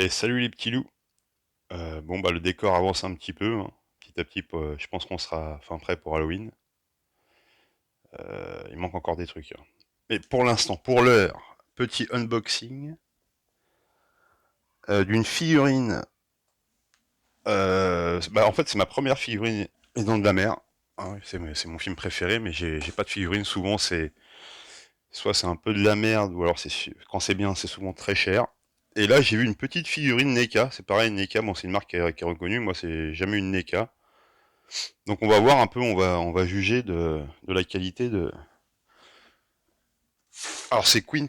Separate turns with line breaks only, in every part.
Et salut les petits loups. Bon bah le décor avance un petit peu, hein. Petit à petit, je pense qu'on sera fin prêt pour Halloween. Il manque encore des trucs, hein. Mais pour l'instant, pour l'heure, petit unboxing d'une figurine. Bah en fait c'est ma première figurine Les Dents de la Mer. Hein, c'est mon film préféré, mais j'ai pas de figurine. Souvent c'est soit c'est un peu de la merde, ou alors quand c'est bien c'est souvent très cher. Et là j'ai vu une petite figurine NECA. C'est pareil, NECA, bon c'est une marque qui est reconnue. Moi c'est jamais une NECA. Donc on va voir un peu, on va juger de la qualité de. Alors c'est Quint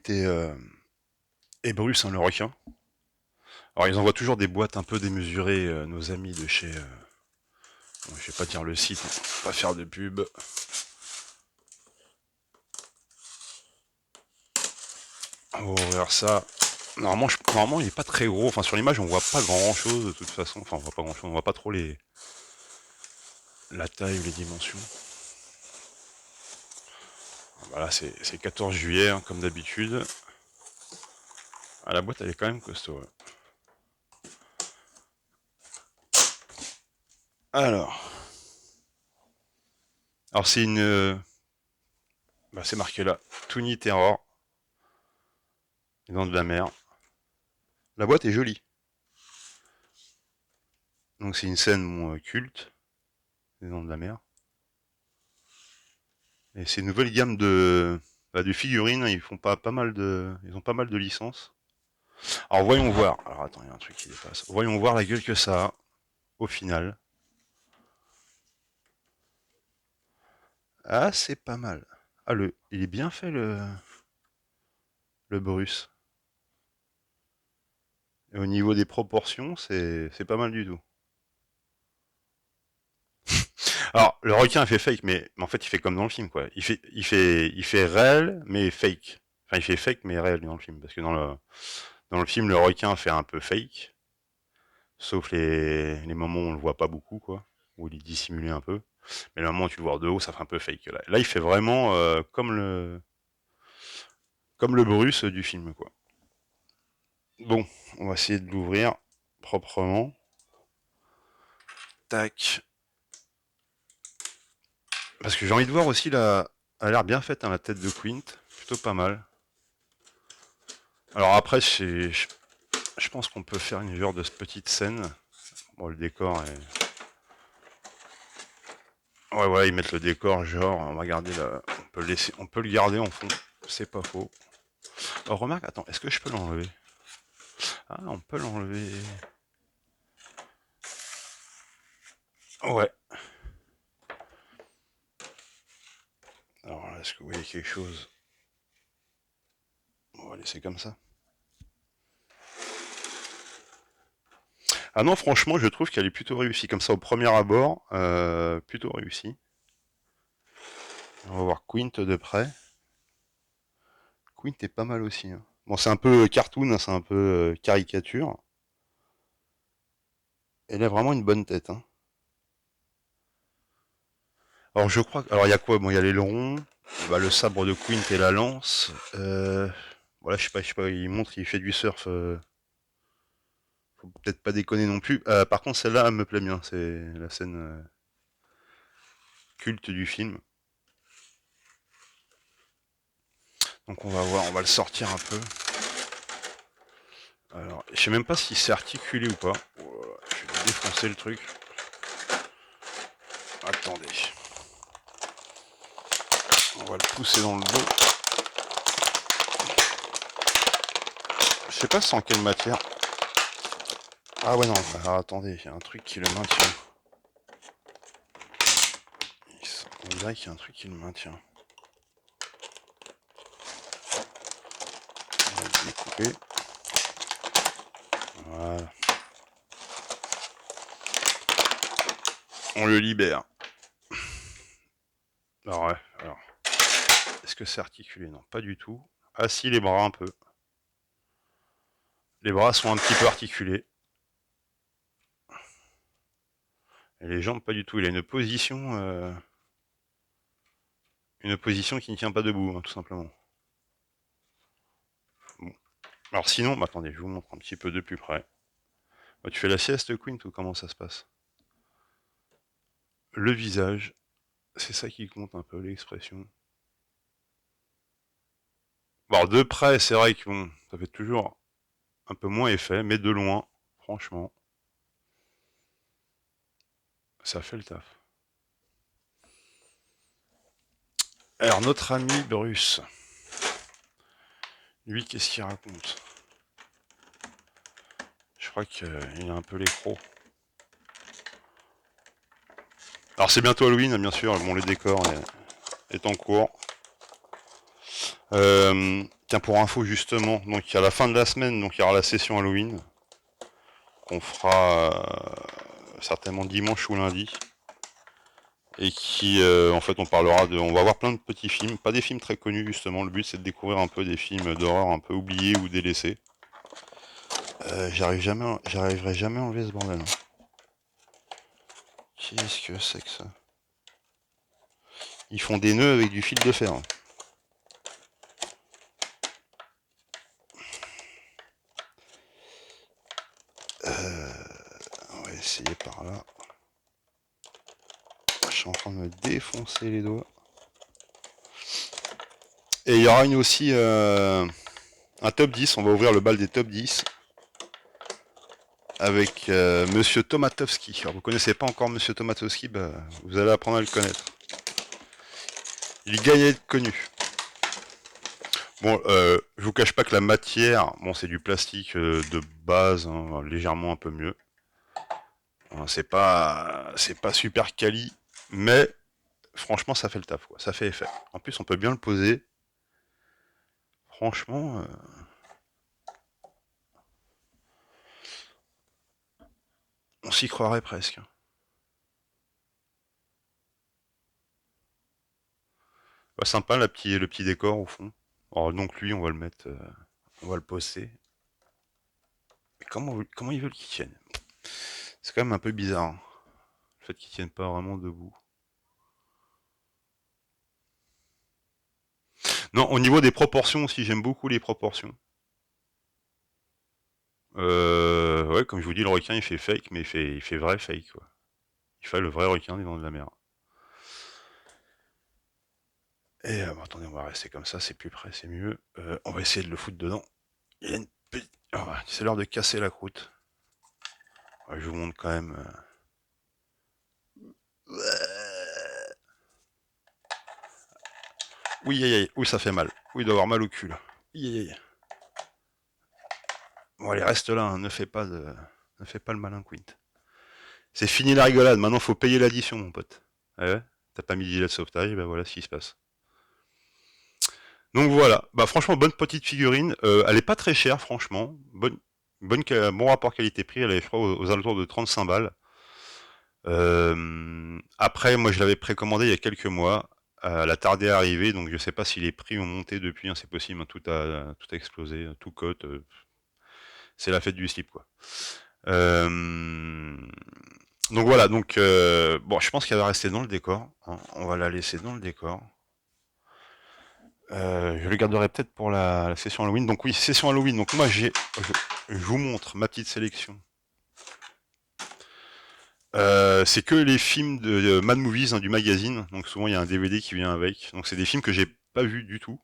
et Bruce, hein, le requin. Alors ils envoient toujours des boîtes un peu démesurées, nos amis de chez. Bon, je vais pas dire le site, hein, pas faire de pub. On va ouvrir ça. Normalement il est pas très gros. Enfin sur l'image on voit pas grand chose de toute façon. Enfin on voit pas grand chose, on voit pas trop la taille ou les dimensions. Voilà, c'est 14 juillet, hein, comme d'habitude. Ah, la boîte elle est quand même costaud. Ouais. Alors c'est une, bah, c'est marqué là, Toony Terror, Les Dents de la Mer. La boîte est jolie. Donc c'est une scène culte, Les Dents de la Mer. Et c'est une nouvelle gamme de figurines. Ils font ils ont pas mal de licences. Alors voyons voir. Alors attends, il y a un truc qui dépasse. Voyons voir la gueule que ça a au final. Ah, c'est pas mal. Ah, il est bien fait le Bruce. Et au niveau des proportions, c'est pas mal du tout. Alors, le requin, il fait fake, mais en fait, il fait comme dans le film, quoi. Il fait réel, mais fake. Enfin, il fait fake, mais réel dans le film. Parce que dans le film, le requin fait un peu fake. Sauf les moments où on le voit pas beaucoup, quoi. Où il est dissimulé un peu. Mais le moment où tu le vois de haut, ça fait un peu fake. Là il fait vraiment comme le Bruce du film, quoi. Bon, on va essayer de l'ouvrir proprement. Tac. Parce que j'ai envie de voir aussi elle a l'air bien faite, hein, la tête de Quint. Plutôt pas mal. Alors après, je pense qu'on peut faire une genre de petite scène. Bon, le décor est. Ouais, ouais, ils mettent le décor, genre, on va garder on peut le garder en fond. C'est pas faux. Oh, remarque, attends, est-ce que je peux l'enlever? Ah, on peut l'enlever. Ouais. Alors, est-ce que vous voyez quelque chose? On va laisser comme ça. Ah non, franchement, je trouve qu'elle est plutôt réussie. Comme ça, au premier abord, plutôt réussie. On va voir Quint de près. Quint est pas mal aussi, hein. Bon, c'est un peu cartoon, hein, c'est un peu caricature. Elle a vraiment une bonne tête, hein. Alors, je crois alors, il y a quoi? Bon, il y a l'aileron, bah, le sabre de Quint et la lance. Voilà, je sais pas, il montre, il fait du surf. Faut peut-être pas déconner non plus. Par contre, celle-là, elle me plaît bien. C'est la scène culte du film. Donc, on va voir, on va le sortir un peu. Alors, je sais même pas si c'est articulé ou pas. Oh là là, je vais défoncer le truc. Attendez. On va le pousser dans le dos. sais pas sans quelle matière. Ah ouais non, alors attendez, il y a un truc qui le maintient. On dirait qu'il y a un truc qui le maintient. On va le découper. Voilà. On le libère. Alors ouais, alors. Est-ce que c'est articulé? Non, pas du tout. Ah si, les bras un peu. Les bras sont un petit peu articulés. Et les jambes, pas du tout. Il a une position qui ne tient pas debout, hein, tout simplement. Bon. Alors sinon, bah, attendez, je vous montre un petit peu de plus près. Bah, tu fais la sieste, Quint, ou comment ça se passe? Le visage, c'est ça qui compte un peu, l'expression. Bon, alors de près, c'est vrai que bon, ça fait toujours un peu moins effet, mais de loin, franchement, ça fait le taf. Alors, notre ami Bruce, lui, qu'est-ce qu'il raconte? Je crois qu'il a un peu les crocs. Alors, c'est bientôt Halloween, bien sûr. Bon, le décor est en cours. Tiens, pour info, justement, donc à la fin de la semaine, donc il y aura la session Halloween qu'on fera certainement dimanche ou lundi. Et qui, en fait, on va voir plein de petits films, pas des films très connus justement. Le but, c'est de découvrir un peu des films d'horreur un peu oubliés ou délaissés. J'arriverai jamais à enlever ce bordel. Qu'est-ce que c'est que ça? Ils font des nœuds avec du fil de fer. On va essayer par là. Je suis en train de me défoncer les doigts. Et il y aura aussi un top 10. On va ouvrir le bal des top 10 avec Monsieur Tomatowski. Alors, vous connaissez pas encore Monsieur Tomatowski, bah, vous allez apprendre à le connaître. Il gagne à être connu. Bon, je vous cache pas que la matière, bon, c'est du plastique de base, hein, légèrement un peu mieux. C'est pas super quali, mais franchement, ça fait le taf, quoi. Ça fait effet. En plus, on peut bien le poser. Franchement, on s'y croirait presque. Bah, sympa, le petit décor au fond. Alors, donc lui, on va le mettre, on va le poster. Mais comment ils veulent qu'il tienne? C'est quand même un peu bizarre, hein, le fait qu'il tienne pas vraiment debout. Non, au niveau des proportions aussi, j'aime beaucoup les proportions. Ouais, comme je vous dis, le requin il fait fake, mais il fait vrai fake, quoi. Il fait le vrai requin des dents de la mer. Et bon, attendez, on va rester comme ça, c'est plus près, c'est mieux. On va essayer de le foutre dedans. Il y a une petite... Oh, c'est l'heure de casser la croûte. Ouais, je vous montre quand même. Oui, aïe, aïe. Oui, ça fait mal. Oui, il doit avoir mal au cul, là. Aïe, aïe, aïe. Bon, allez, reste là, hein. Ne fais pas le malin, Quint. C'est fini la rigolade, maintenant faut payer l'addition, mon pote. Ouais, t'as pas mis de gilet de sauvetage, ben voilà ce qui se passe. Donc voilà, bah franchement bonne petite figurine, elle est pas très chère franchement, bon rapport qualité-prix, elle est je crois aux alentours de 35 balles. Après moi je l'avais précommandé il y a quelques mois, elle a tardé à arriver, donc je sais pas si les prix ont monté depuis, hein, c'est possible, hein, tout a explosé, tout cote, c'est la fête du slip quoi. Euh, donc voilà, donc bon je pense qu'elle va rester dans le décor, hein, on va la laisser dans le décor. Je le garderai peut-être pour la session Halloween. Donc oui, session Halloween. Donc moi je vous montre ma petite sélection. C'est que les films de Mad Movies, hein, du magazine. Donc souvent il y a un DVD qui vient avec. Donc c'est des films que j'ai pas vus du tout.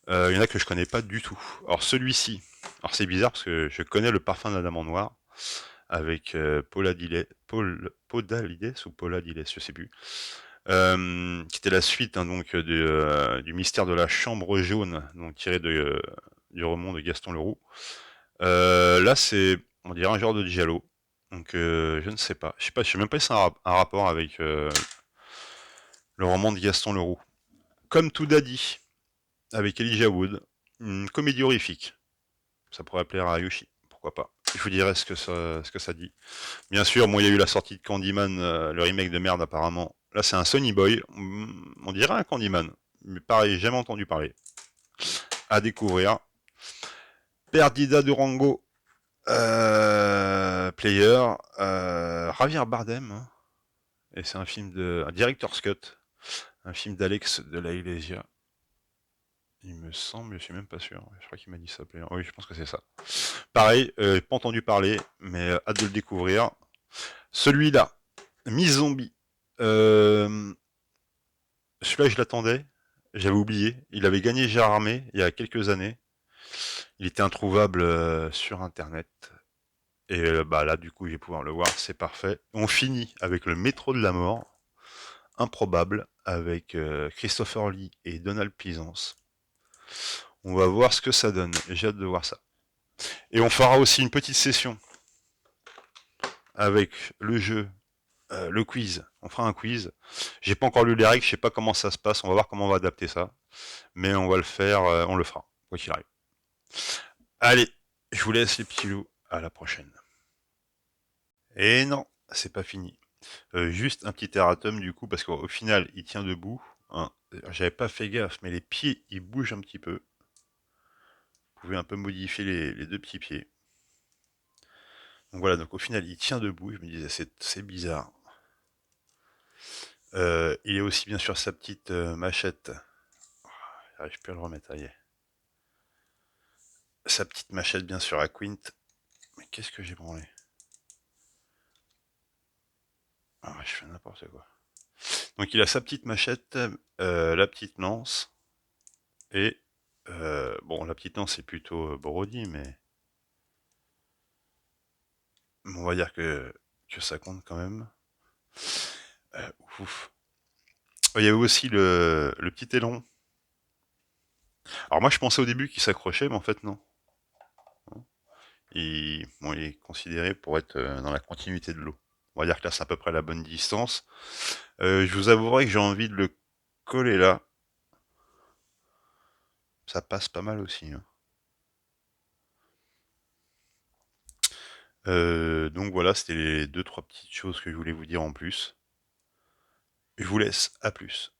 Il y en a que je connais pas du tout. Alors celui-ci, alors c'est bizarre parce que je connais Le Parfum de la Dame en Noir avec Podalides ou Poladiles, je sais plus. Qui était la suite, hein, donc du mystère de la chambre jaune, donc tiré du roman de Gaston Leroux. Là, c'est, on dirait un genre de giallo. Donc, je ne sais pas. Je sais même pas si c'est un rapport avec le roman de Gaston Leroux. Comme tout daddy, avec Elijah Wood, une comédie horrifique. Ça pourrait plaire à Yoshi, pourquoi pas. Je vous dirai ce que ça dit. Bien sûr, moi, il y a eu la sortie de Candyman, le remake de merde apparemment. Là, c'est un Sonny Boy. On dirait un Candyman. Mais pareil, jamais entendu parler. À découvrir. Perdida Durango, Player, Javier Bardem. Hein. Et c'est un film un director's cut. Un film d'Alex de la Iglesia. Il me semble, je suis même pas sûr. Je crois qu'il m'a dit ça. Player. Oui, je pense que c'est ça. Pareil, pas entendu parler, mais hâte de le découvrir. Celui-là, Miss Zombie. Celui-là, je l'attendais. J'avais oublié. Il avait gagné Gérard Armé il y a quelques années. Il était introuvable sur Internet. Et bah là, du coup, je vais pouvoir le voir. C'est parfait. On finit avec le métro de la mort. Improbable. Avec Christopher Lee et Donald Pleasance. On va voir ce que ça donne. J'ai hâte de voir ça. Et on fera aussi une petite session avec le jeu, le quiz. On fera un quiz. J'ai pas encore lu les règles, je sais pas comment ça se passe. On va voir comment on va adapter ça. Mais on va le faire, on le fera, quoi qu'il arrive. Allez, je vous laisse les petits loups. À la prochaine. Et non, c'est pas fini. Juste un petit erratum du coup, parce qu'au final, il tient debout. Hein. J'avais pas fait gaffe, mais les pieds, ils bougent un petit peu. Vous pouvez un peu modifier les deux petits pieds. Donc voilà, donc au final, il tient debout. Je me disais, c'est bizarre. Il y a aussi bien sûr sa petite machette. J'arrive plus à le remettre, ça y est. Sa petite machette bien sûr à Quint. Mais qu'est-ce que j'ai branlé? Ah, je fais n'importe quoi. Donc il a sa petite machette, la petite lance, et bon, la petite lance c'est plutôt Brody, mais on va dire que ça compte quand même. Ouf. Il y avait aussi le petit aileron. Alors moi je pensais au début qu'il s'accrochait, mais en fait non. Bon, il est considéré pour être dans la continuité de l'eau. On va dire que là c'est à peu près la bonne distance. Je vous avouerai que j'ai envie de le coller là. Ça passe pas mal aussi. Hein. Donc voilà, c'était les deux trois petites choses que je voulais vous dire en plus. Je vous laisse, à plus.